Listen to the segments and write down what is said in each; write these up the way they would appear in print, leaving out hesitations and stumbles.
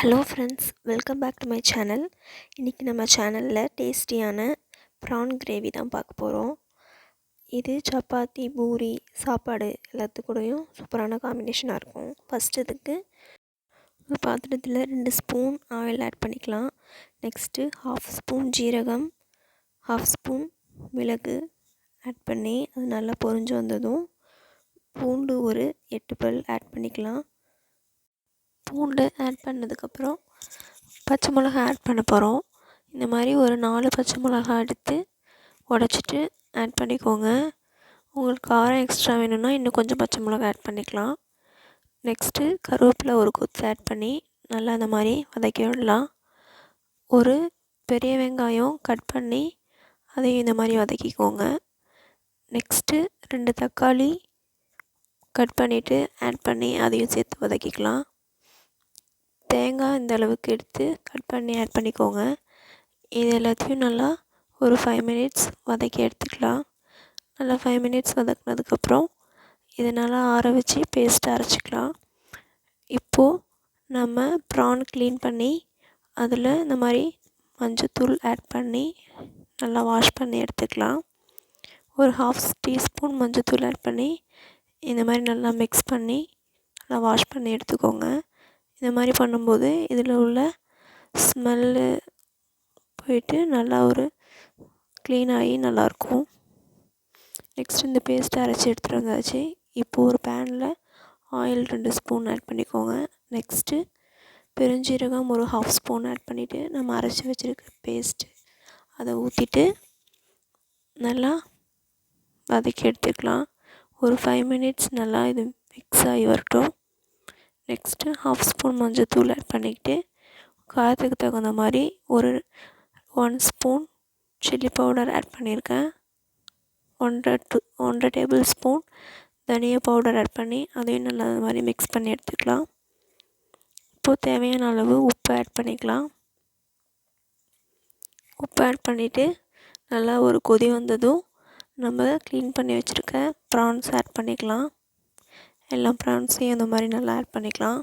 Hello friends, welcome back to my channel. இன்றைக்கி நம்ம சேனலில் டேஸ்டியான ப்ரான் கிரேவி தான் பார்க்க போகிறோம். இது சப்பாத்தி, பூரி, சாப்பாடு எல்லாத்துக்கூடையும் சூப்பரான காம்பினேஷனாக இருக்கும். ஃபஸ்ட்டு இதுக்கு ஒரு பாத்திரத்தில் 2 ஸ்பூன் ஆயில் ஆட் பண்ணிக்கலாம். நெக்ஸ்ட்டு 1/2 ஸ்பூன் ஜீரகம், 1/2 ஸ்பூன் மிளகு ஆட் பண்ணி அது நல்லா பொரிஞ்சு வந்ததும் பூண்டு ஒரு 8 பல் ஆட் பண்ணிக்கலாம். பூண்டு ஆட் பண்ணதுக்கப்புறம் பச்சை மிளகா ஆட் பண்ண போகிறோம். இந்த மாதிரி ஒரு 4 பச்சை மிளகா எடுத்து உடச்சிட்டு ஆட் பண்ணிக்கோங்க. உங்களுக்கு காரம் எக்ஸ்ட்ரா வேணும்னா இன்னும் கொஞ்சம் பச்சை மிளகா ஆட் பண்ணிக்கலாம். நெக்ஸ்ட்டு கருவேப்பிலை ஒரு கொத்து ஆட் பண்ணி நல்லா அந்த மாதிரி வதக்கி விடலாம். ஒரு பெரிய வெங்காயம் கட் பண்ணி அதையும் இந்த மாதிரி வதக்கிக்கோங்க. நெக்ஸ்ட்டு 2 தக்காளி கட் பண்ணிவிட்டு ஆட் பண்ணி அதையும் சேர்த்து வதக்கிக்கலாம். தேங்காய் இந்த அளவுக்கு எடுத்து கட் பண்ணி ஆட் பண்ணிக்கோங்க. இது எல்லாத்தையும் நல்லா ஒரு 5 மினிட்ஸ் வதக்கி எடுத்துக்கலாம். நல்லா 5 மினிட்ஸ் வதக்கினதுக்கப்புறம் இதை நல்லா ஆற வச்சு பேஸ்ட்டாக அரைச்சிக்கலாம். இப்போது நம்ம ப்ரான் க்ளீன் பண்ணி அதில் இந்த மாதிரி மஞ்சத்தூள் ஆட் பண்ணி நல்லா வாஷ் பண்ணி எடுத்துக்கலாம். ஒரு 1/2 டீஸ்பூன் மஞ்சத்தூள் ஆட் பண்ணி இந்த மாதிரி நல்லா மிக்ஸ் பண்ணி நல்லா வாஷ் பண்ணி எடுத்துக்கோங்க. இந்த மாதிரி பண்ணும்போது இதில் உள்ள ஸ்மெல்லு போயிட்டு நல்லா ஒரு க்ளீன் ஆகி நல்லாயிருக்கும். நெக்ஸ்ட் இந்த பேஸ்ட்டை அரைச்சி எடுத்துகிட்டு வந்தாச்சு. இப்போது ஒரு பேனில் ஆயில் 2 ஸ்பூன் ஆட் பண்ணிக்கோங்க. நெக்ஸ்ட்டு பெருஞ்சீரகம் ஒரு 1/2 ஸ்பூன் ஆட் பண்ணிவிட்டு நம்ம அரைச்சி வச்சுருக்க பேஸ்ட்டு அதை ஊற்றிட்டு நல்லா வதக்கி எடுத்துக்கலாம். ஒரு 5 மினிட்ஸ் நல்லா இது மிக்ஸ் ஆகி வரட்டும். நெக்ஸ்ட்டு 1/2 ஸ்பூன் மஞ்சத்தூள் ஆட் பண்ணிக்கிட்டு காரத்துக்கு தகுந்த மாதிரி ஒரு 1 ஸ்பூன் சில்லி பவுடர் ஆட் பண்ணியிருக்கேன். 1.5 டேபிள் ஸ்பூன் தனியா பவுடர் ஆட் பண்ணி அதையும் நல்லா அது மாதிரி மிக்ஸ் பண்ணி எடுத்துக்கலாம். இப்போது தேவையான அளவு உப்பு ஆட் பண்ணிக்கலாம். உப்பு ஆட் பண்ணிவிட்டு நல்லா ஒரு கொதி வந்ததும் நம்ம க்ளீன் பண்ணி வச்சுருக்க ப்ரான்ஸ் ஆட் பண்ணிக்கலாம். எல்லா ப்ரான்ஸையும் இந்த மாதிரி நல்லா ஆட் பண்ணிக்கலாம்.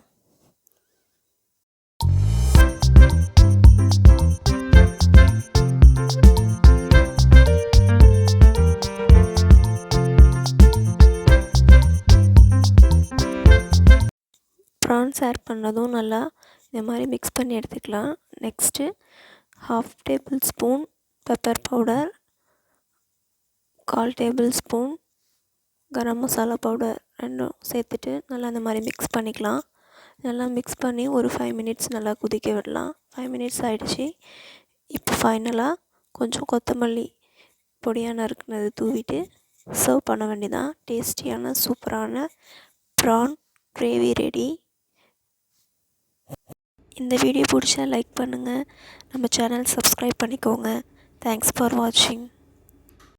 ப்ரான்ஸ் ஆட் பண்ணதும் நல்லா இந்த மாதிரி மிக்ஸ் பண்ணி எடுத்துக்கலாம். Next 1/2 tablespoon pepper powder, 1/4 tablespoon garam masala powder ரெண்டும் சேர்த்துட்டு நல்லா அந்த மாதிரி மிக்ஸ் பண்ணிக்கலாம். நல்லா மிக்ஸ் பண்ணி ஒரு 5 மினிட்ஸ் நல்லா கொதிக்க விடலாம். 5 மினிட்ஸ் ஆகிடுச்சி. இப்போ ஃபைனலாக கொஞ்சம் கொத்தமல்லி பொடியாக நறுக்குனது தூவிட்டு சர்வ் பண்ண வேண்டியதான். டேஸ்டியான சூப்பரான ப்ரான் கிரேவி ரெடி. இந்த வீடியோ பிடிச்சா லைக் பண்ணுங்கள். நம்ம சேனல் சப்ஸ்கிரைப் பண்ணிக்கோங்க. தேங்க்ஸ் ஃபார் வாட்சிங்.